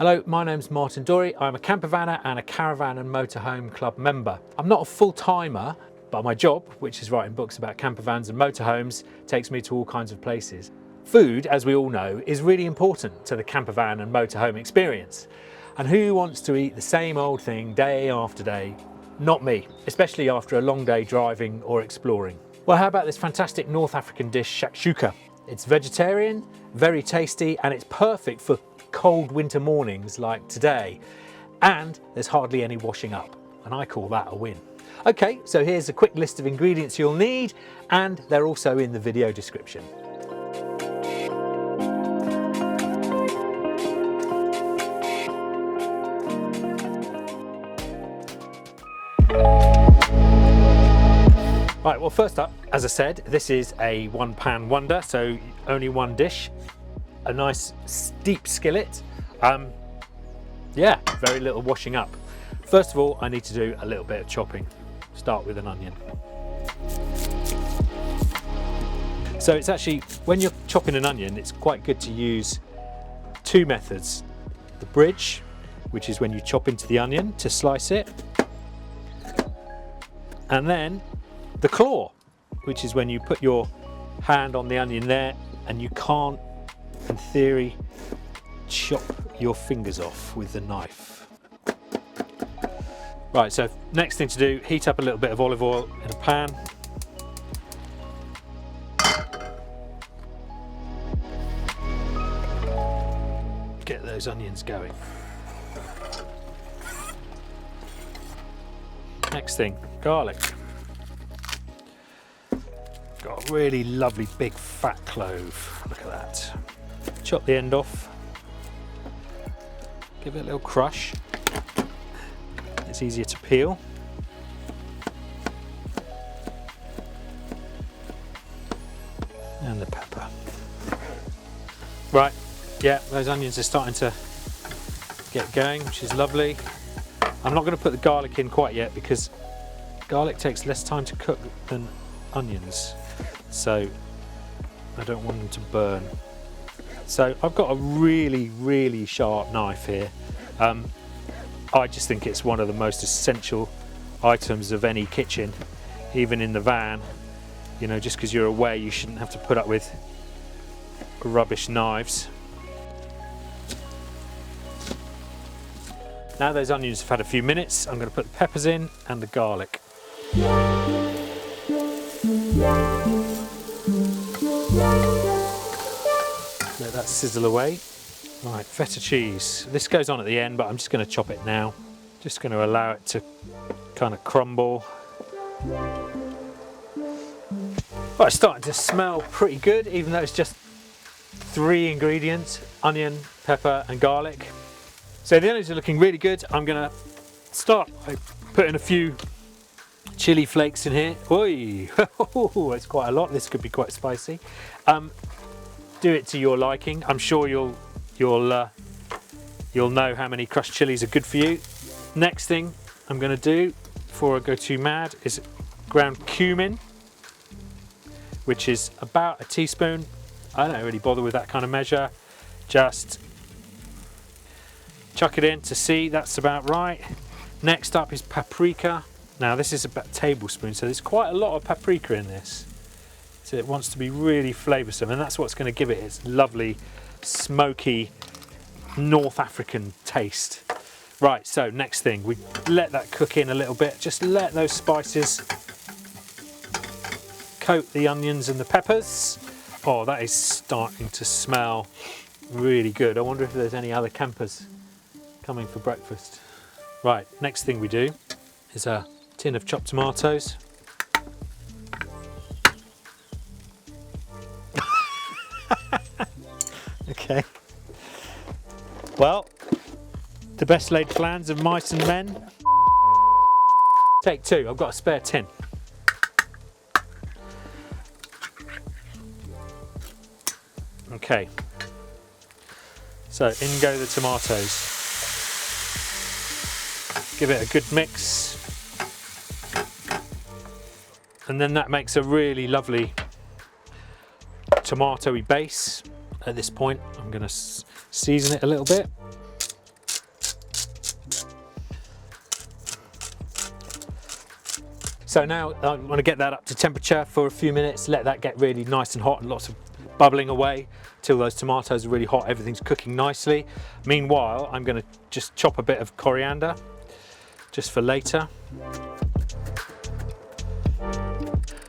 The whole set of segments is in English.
Hello, my name's Martin Dorey. I'm a campervanner and a Caravan and Motorhome Club member. I'm not a full-timer, but my job, which is writing books about campervans and motorhomes, takes me to all kinds of places. Food, as we all know, is really important to the campervan and motorhome experience. And who wants to eat the same old thing day after day? Not me, especially after a long day driving or exploring. Well, how about this fantastic North African dish, Shakshuka? It's vegetarian, very tasty, and it's perfect for cold winter mornings like today. And there's hardly any washing up, and I call that a win. Okay, so here's a quick list of ingredients you'll need, and they're also in the video description. Right, well, first up, as I said, this is a one-pan wonder, so only one dish. A nice deep skillet. Yeah, very little washing up. First of all, I need to do a little bit of chopping. Start with an onion. So it's actually, when you're chopping an onion, it's quite good to use two methods. The bridge, which is when you chop into the onion to slice it. And then the claw, which is when you put your hand on the onion there and you can't, in theory, chop your fingers off with the knife. Right, so next thing to do, heat up a little bit of olive oil in a pan. Get those onions going. Next thing, garlic. Got a really lovely big fat clove. Look at that. Chop the end off. Give it a little crush. It's easier to peel. And the pepper. Right, yeah, those onions are starting to get going, which is lovely. I'm not going to put the garlic in quite yet because garlic takes less time to cook than onions, so I don't want them to burn. So I've got a really sharp knife here. I just think it's one of the most essential items of any kitchen, even in the van. You know, just because you're away, you shouldn't have to put up with rubbish knives. Now those onions have had a few minutes, I'm going to put the peppers in and the garlic. Let that sizzle away. Right, feta cheese. This goes on at the end, but I'm just going to chop it now. Just going to allow it to kind of crumble. Well, it's starting to smell pretty good, even though it's just 3 ingredients: onion, pepper and garlic. So the onions are looking really good. I'm going to start by putting a few chili flakes in here. Oi, it's quite a lot. This could be quite spicy. Do it to your liking. I'm sure you'll know how many crushed chilies are good for you. Next thing I'm going to do before I go too mad is ground cumin, which is about a teaspoon. I don't really bother with that kind of measure. Just chuck it in to see that's about right. Next up is paprika. Now this is about a tablespoon, so there's quite a lot of paprika in this. So it wants to be really flavoursome, and that's what's going to give it its lovely, smoky, North African taste. Right, so next thing, we let that cook in a little bit. Just let those spices coat the onions and the peppers. Oh, that is starting to smell really good. I wonder if there's any other campers coming for breakfast. Right, next thing we do is a tin of chopped tomatoes. Okay. Well, the best laid plans of mice and men. Take 2, I've got a spare tin. Okay. So in go the tomatoes. Give it a good mix. And then that makes a really lovely tomatoey base. At this point, I'm going to season it a little bit. So now I want to get that up to temperature for a few minutes, let that get really nice and hot and lots of bubbling away till those tomatoes are really hot, everything's cooking nicely. Meanwhile, I'm going to just chop a bit of coriander just for later.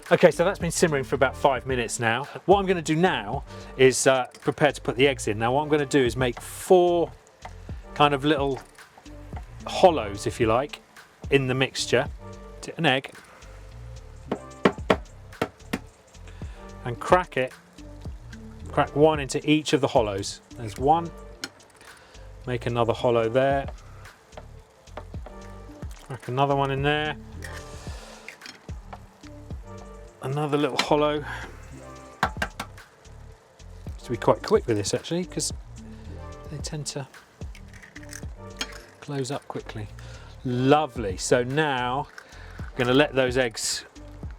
Okay, so that's been simmering for about 5 minutes now. What I'm going to do now is prepare to put the eggs in. Now what I'm going to do is make 4 kind of little hollows, if you like, in the mixture. An egg and crack one into each of the hollows. There's one, make another hollow there, crack another one in there, another little hollow. To be quite quick with this actually, because they tend to close up quickly. Lovely. So now I'm going to let those eggs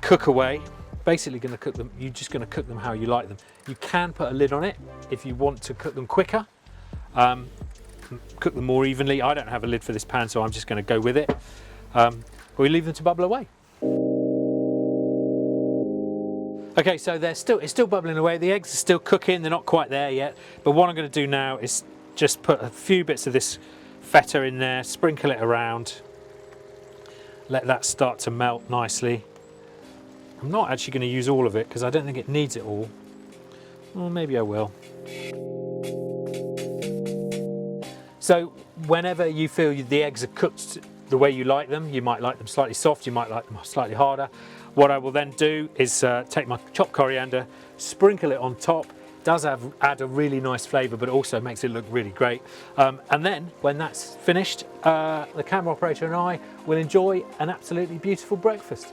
cook away. Basically going to cook them, you're just going to cook them how you like them. You can put a lid on it if you want to cook them quicker, cook them more evenly. I don't have a lid for this pan, so I'm just going to go with it. We leave them to bubble away. Okay, so it's still bubbling away. The eggs are still cooking, they're not quite there yet. But what I'm going to do now is just put a few bits of this feta in there, sprinkle it around. Let that start to melt nicely. I'm not actually going to use all of it because I don't think it needs it all. Well, maybe I will. So whenever you feel the eggs are cooked the way you like them, you might like them slightly soft, you might like them slightly harder. What I will then do is take my chopped coriander, sprinkle it on top. Does add a really nice flavour, but also makes it look really great. And then when that's finished, the camera operator and I will enjoy an absolutely beautiful breakfast.